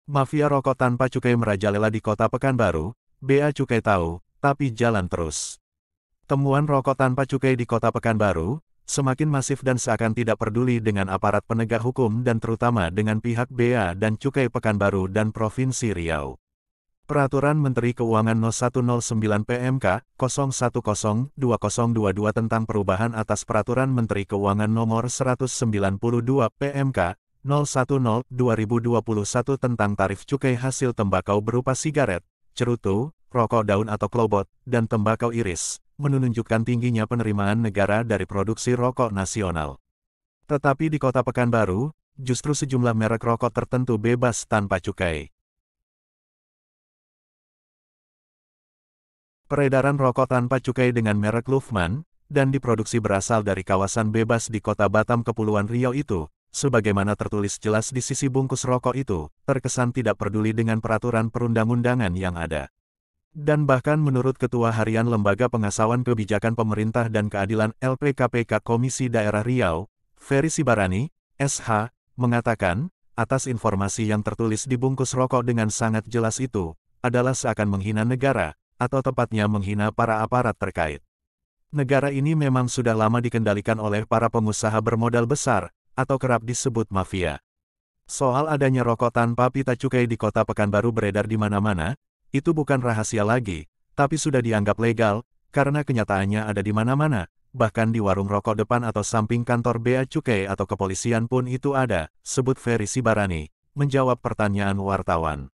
Mafia rokok tanpa cukai merajalela di Kota Pekanbaru, Bea Cukai tahu, tapi jalan terus. Temuan rokok tanpa cukai di Kota Pekanbaru semakin masif dan seakan tidak peduli dengan aparat penegak hukum dan terutama dengan pihak Bea dan Cukai Pekanbaru dan Provinsi Riau. Peraturan Menteri Keuangan No. 109 PMK 0102022 tentang perubahan atas Peraturan Menteri Keuangan Nomor 192 PMK 010/2021 tentang tarif cukai hasil tembakau berupa sigaret, cerutu, rokok daun atau klobot, dan tembakau iris, menunjukkan tingginya penerimaan negara dari produksi rokok nasional. Tetapi di Kota Pekanbaru, justru sejumlah merek rokok tertentu bebas tanpa cukai. Peredaran rokok tanpa cukai dengan merek Lufman, dan diproduksi berasal dari kawasan bebas di Kota Batam Kepulauan Riau itu, sebagaimana tertulis jelas di sisi bungkus rokok itu, terkesan tidak peduli dengan peraturan perundang-undangan yang ada. Dan bahkan menurut Ketua Harian Lembaga Pengasahan Kebijakan Pemerintah dan Keadilan LPKPK Komisi Daerah Riau, Ferry Sibarani, SH, mengatakan, atas informasi yang tertulis di bungkus rokok dengan sangat jelas itu, adalah seakan menghina negara, atau tepatnya menghina para aparat terkait. Negara ini memang sudah lama dikendalikan oleh para pengusaha bermodal besar, atau kerap disebut mafia. Soal adanya rokok tanpa pita cukai di Kota Pekanbaru beredar di mana-mana, itu bukan rahasia lagi, tapi sudah dianggap legal, karena kenyataannya ada di mana-mana, bahkan di warung rokok depan atau samping kantor Bea Cukai atau kepolisian pun itu ada, sebut Ferry Sibarani, menjawab pertanyaan wartawan.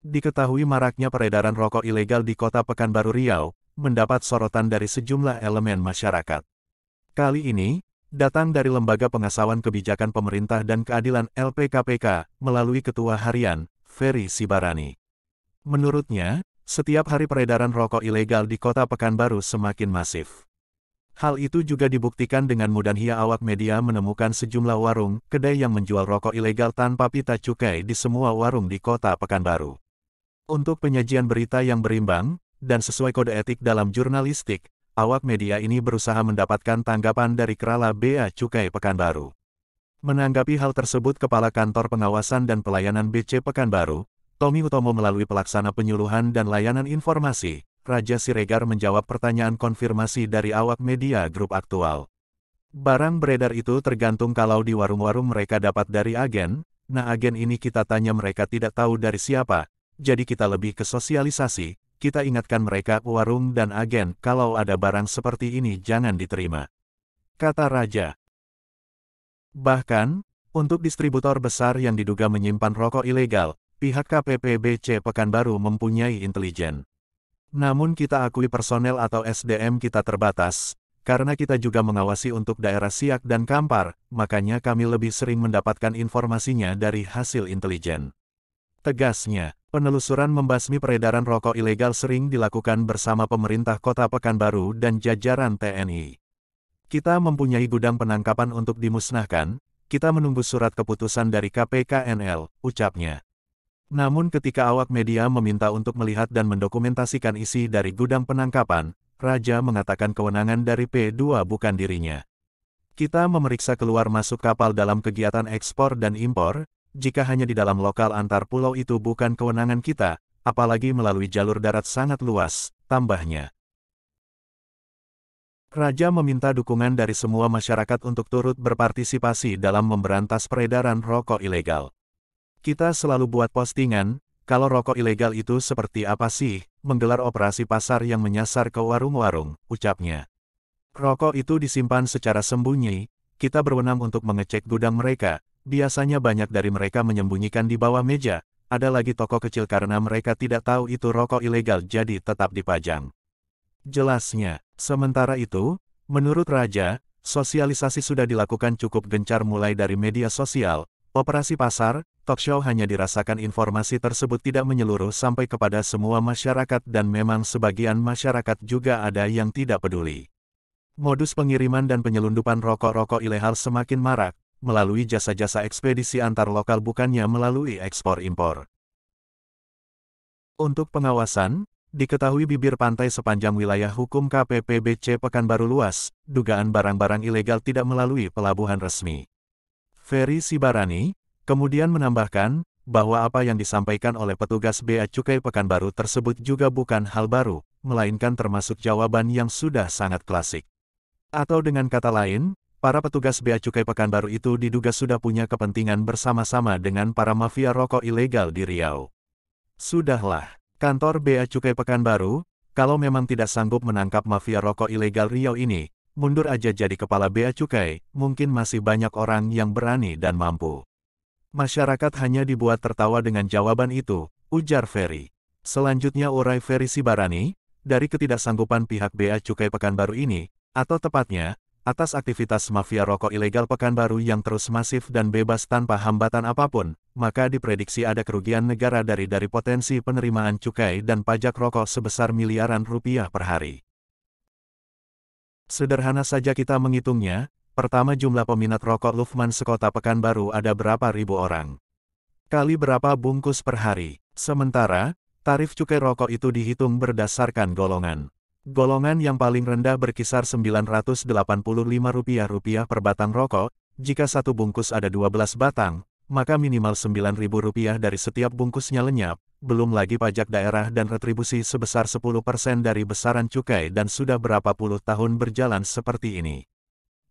Diketahui maraknya peredaran rokok ilegal di Kota Pekanbaru Riau, mendapat sorotan dari sejumlah elemen masyarakat. Kali ini, datang dari Lembaga Pengasahan Kebijakan Pemerintah dan Keadilan LPKPK, melalui Ketua Harian, Ferry Sibarani. Menurutnya, setiap hari peredaran rokok ilegal di Kota Pekanbaru semakin masif. Hal itu juga dibuktikan dengan mudahnya awak media menemukan sejumlah warung, kedai yang menjual rokok ilegal tanpa pita cukai di semua warung di Kota Pekanbaru. Untuk penyajian berita yang berimbang, dan sesuai kode etik dalam jurnalistik, awak media ini berusaha mendapatkan tanggapan dari Kepala Bea Cukai Pekanbaru. Menanggapi hal tersebut Kepala Kantor Pengawasan dan Pelayanan BC Pekanbaru, Tommy Utomo melalui pelaksana penyuluhan dan layanan informasi, Raja Siregar menjawab pertanyaan konfirmasi dari awak media Grup Aktual. Barang beredar itu tergantung kalau di warung-warung mereka dapat dari agen, nah agen ini kita tanya mereka tidak tahu dari siapa, jadi kita lebih ke sosialisasi. Kita ingatkan mereka, warung dan agen, kalau ada barang seperti ini jangan diterima, kata Raja. Bahkan, untuk distributor besar yang diduga menyimpan rokok ilegal, pihak KPPBC Pekanbaru mempunyai intelijen. Namun kita akui personel atau SDM kita terbatas, karena kita juga mengawasi untuk daerah Siak dan Kampar, makanya kami lebih sering mendapatkan informasinya dari hasil intelijen. Tegasnya, penelusuran membasmi peredaran rokok ilegal sering dilakukan bersama pemerintah Kota Pekanbaru dan jajaran TNI. Kita mempunyai gudang penangkapan untuk dimusnahkan, kita menunggu surat keputusan dari KPKNL, ucapnya. Namun ketika awak media meminta untuk melihat dan mendokumentasikan isi dari gudang penangkapan, Raja mengatakan kewenangan dari P2 bukan dirinya. Kita memeriksa keluar masuk kapal dalam kegiatan ekspor dan impor, jika hanya di dalam lokal antar pulau itu bukan kewenangan kita, apalagi melalui jalur darat sangat luas, tambahnya. Raja meminta dukungan dari semua masyarakat untuk turut berpartisipasi dalam memberantas peredaran rokok ilegal. Kita selalu buat postingan, kalau rokok ilegal itu seperti apa sih, menggelar operasi pasar yang menyasar ke warung-warung, ucapnya. Rokok itu disimpan secara sembunyi, kita berwenang untuk mengecek gudang mereka. Biasanya banyak dari mereka menyembunyikan di bawah meja, ada lagi toko kecil karena mereka tidak tahu itu rokok ilegal jadi tetap dipajang. Jelasnya, sementara itu, menurut Raja, sosialisasi sudah dilakukan cukup gencar mulai dari media sosial, operasi pasar, talk show hanya dirasakan informasi tersebut tidak menyeluruh sampai kepada semua masyarakat dan memang sebagian masyarakat juga ada yang tidak peduli. Modus pengiriman dan penyelundupan rokok-rokok ilegal semakin marak, melalui jasa-jasa ekspedisi antar lokal bukannya melalui ekspor-impor. Untuk pengawasan, Diketahui bibir pantai sepanjang wilayah hukum KPPBC Pekanbaru luas, dugaan barang-barang ilegal tidak melalui pelabuhan resmi. Ferry Sibarani kemudian menambahkan bahwa apa yang disampaikan oleh petugas Bea Cukai Pekanbaru tersebut juga bukan hal baru, melainkan termasuk jawaban yang sudah sangat klasik. Atau dengan kata lain, para petugas Bea Cukai Pekanbaru itu diduga sudah punya kepentingan bersama-sama dengan para mafia rokok ilegal di Riau. Sudahlah, kantor Bea Cukai Pekanbaru, kalau memang tidak sanggup menangkap mafia rokok ilegal Riau ini, mundur aja jadi kepala Bea Cukai, mungkin masih banyak orang yang berani dan mampu. Masyarakat hanya dibuat tertawa dengan jawaban itu, ujar Ferry. Selanjutnya urai Ferry Sibarani, dari ketidaksanggupan pihak Bea Cukai Pekanbaru ini, atau tepatnya, atas aktivitas mafia rokok ilegal Pekanbaru yang terus masif dan bebas tanpa hambatan apapun, maka diprediksi ada kerugian negara dari potensi penerimaan cukai dan pajak rokok sebesar miliaran rupiah per hari. Sederhana saja kita menghitungnya. Pertama, jumlah peminat rokok Lufman sekota Pekanbaru ada berapa ribu orang. Kali berapa bungkus per hari. Sementara, tarif cukai rokok itu dihitung berdasarkan golongan. Golongan yang paling rendah berkisar Rp985 per batang rokok. Jika satu bungkus ada 12 batang, maka minimal Rp9.000 dari setiap bungkusnya lenyap, belum lagi pajak daerah dan retribusi sebesar 10% dari besaran cukai, dan sudah berapa puluh tahun berjalan seperti ini.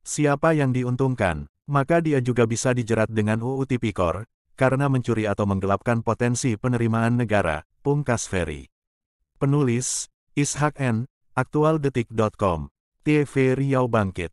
Siapa yang diuntungkan, maka dia juga bisa dijerat dengan UU Tipikor, karena mencuri atau menggelapkan potensi penerimaan negara, pungkas Ferry. Penulis, Ishak N., aktualdetik.com, TV Riau Bangkit.